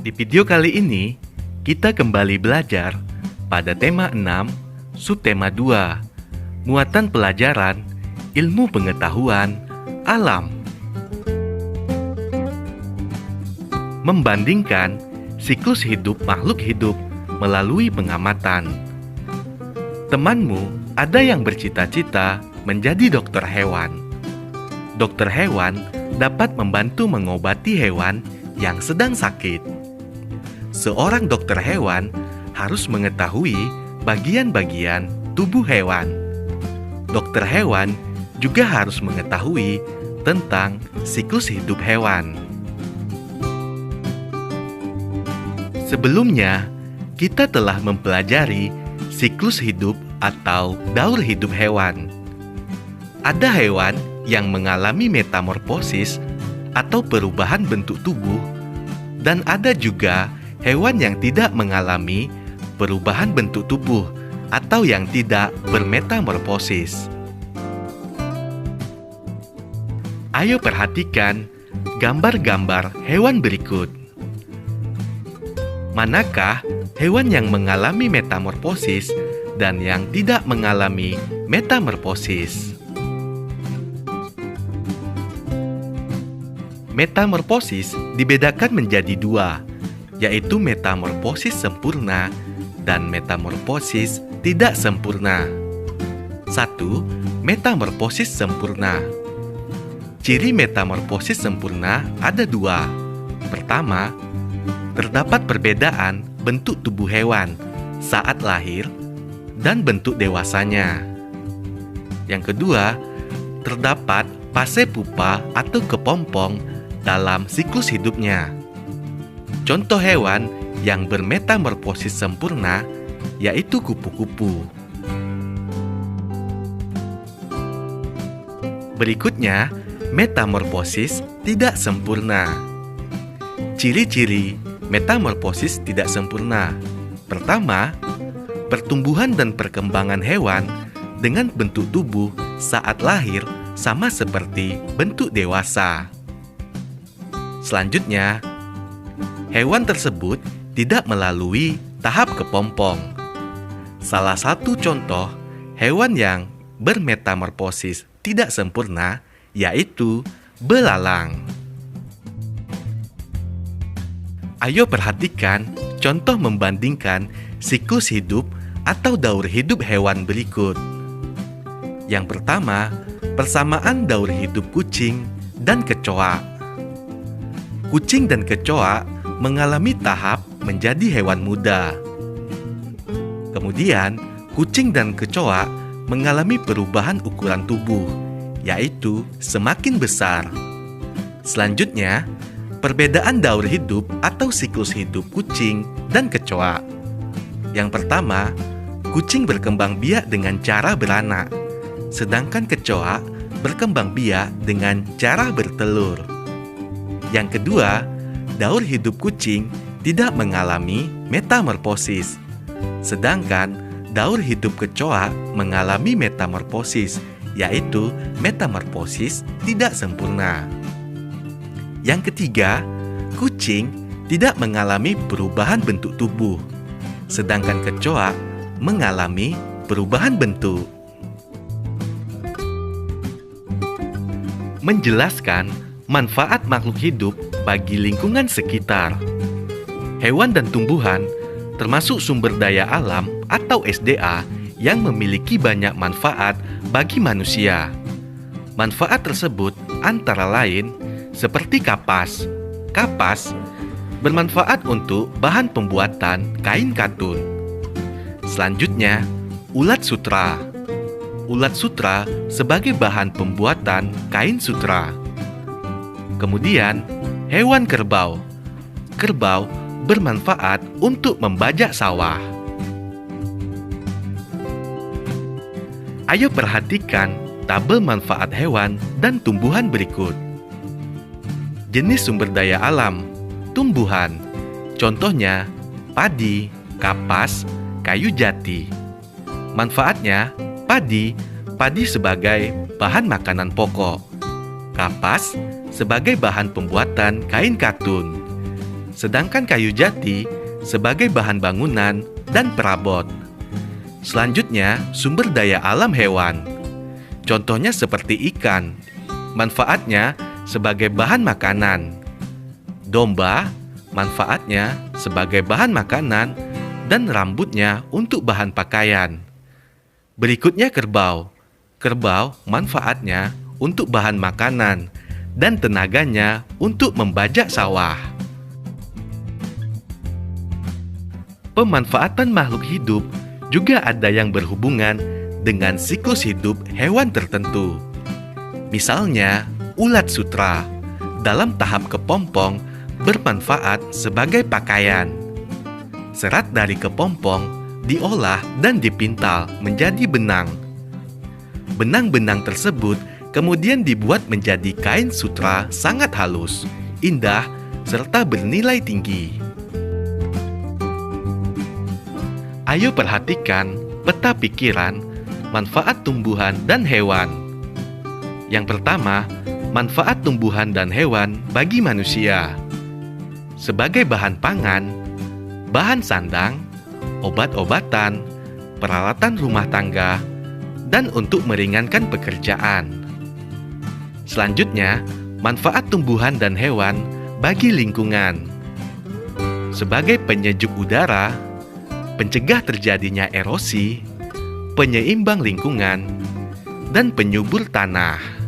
Di video kali ini, kita kembali belajar pada tema 6, subtema 2, muatan pelajaran, ilmu pengetahuan, alam. Membandingkan siklus hidup makhluk hidup melalui pengamatan. Temanmu ada yang bercita-cita menjadi dokter hewan. Dokter hewan dapat membantu mengobati hewan yang sedang sakit. Seorang dokter hewan harus mengetahui bagian-bagian tubuh hewan. Dokter hewan juga harus mengetahui tentang siklus hidup hewan. Sebelumnya, kita telah mempelajari siklus hidup atau daur hidup hewan. Ada hewan yang mengalami metamorfosis atau perubahan bentuk tubuh, dan ada juga hewan yang tidak mengalami perubahan bentuk tubuh atau yang tidak bermetamorfosis. Ayo perhatikan gambar-gambar hewan berikut. Manakah hewan yang mengalami metamorfosis dan yang tidak mengalami metamorfosis? Metamorfosis dibedakan menjadi dua, yaitu metamorfosis sempurna dan metamorfosis tidak sempurna. 1. Metamorfosis sempurna. Ciri metamorfosis sempurna ada dua. Pertama, terdapat perbedaan bentuk tubuh hewan saat lahir dan bentuk dewasanya. Yang kedua, terdapat fase pupa atau kepompong dalam siklus hidupnya. Contoh hewan yang bermetamorfosis sempurna yaitu kupu-kupu. Berikutnya, metamorfosis tidak sempurna. Ciri-ciri metamorfosis tidak sempurna. Pertama, pertumbuhan dan perkembangan hewan dengan bentuk tubuh saat lahir sama seperti bentuk dewasa. Selanjutnya, hewan tersebut tidak melalui tahap kepompong. Salah satu contoh hewan yang bermetamorfosis tidak sempurna yaitu belalang. Ayo perhatikan contoh membandingkan siklus hidup atau daur hidup hewan berikut. Yang pertama, persamaan daur hidup kucing dan kecoa. Kucing dan kecoa mengalami tahap menjadi hewan muda. Kemudian, kucing dan kecoa mengalami perubahan ukuran tubuh, yaitu semakin besar. Selanjutnya, perbedaan daur hidup atau siklus hidup kucing dan kecoa. Yang pertama, kucing berkembang biak dengan cara beranak, sedangkan kecoa berkembang biak dengan cara bertelur. Yang kedua, daur hidup kucing tidak mengalami metamorfosis, sedangkan daur hidup kecoa mengalami metamorfosis, yaitu metamorfosis tidak sempurna. Yang ketiga, kucing tidak mengalami perubahan bentuk tubuh, sedangkan kecoa mengalami perubahan bentuk. Menjelaskan manfaat makhluk hidup bagi lingkungan sekitar. Hewan dan tumbuhan termasuk sumber daya alam atau SDA yang memiliki banyak manfaat bagi manusia. Manfaat tersebut antara lain seperti kapas. Kapas bermanfaat untuk bahan pembuatan kain katun. Selanjutnya, ulat sutra. Ulat sutra sebagai bahan pembuatan kain sutra. Kemudian, hewan kerbau. Kerbau bermanfaat untuk membajak sawah. Ayo perhatikan tabel manfaat hewan dan tumbuhan berikut. Jenis sumber daya alam, tumbuhan. Contohnya, padi, kapas, kayu jati. Manfaatnya, padi sebagai bahan makanan pokok. Kapas sebagai bahan pembuatan kain katun. sedangkan kayu jati sebagai bahan bangunan dan perabot. Selanjutnya, sumber daya alam hewan. Contohnya seperti ikan, manfaatnya sebagai bahan makanan. Domba, manfaatnya sebagai bahan makanan dan rambutnya untuk bahan pakaian. Berikutnya kerbau. Kerbau manfaatnya untuk bahan makanan dan tenaganya untuk membajak sawah. Pemanfaatan makhluk hidup juga ada yang berhubungan dengan siklus hidup hewan tertentu. Misalnya, ulat sutra dalam tahap kepompong bermanfaat sebagai pakaian. Serat dari kepompong diolah dan dipintal menjadi benang. Benang-benang tersebut kemudian dibuat menjadi kain sutra sangat halus, indah, serta bernilai tinggi. Ayo perhatikan peta pikiran, manfaat tumbuhan dan hewan. Yang pertama, manfaat tumbuhan dan hewan bagi manusia. Sebagai bahan pangan, bahan sandang, obat-obatan, peralatan rumah tangga, dan untuk meringankan pekerjaan. Selanjutnya, manfaat tumbuhan dan hewan bagi lingkungan. Sebagai penyejuk udara, pencegah terjadinya erosi, penyeimbang lingkungan, dan penyubur tanah.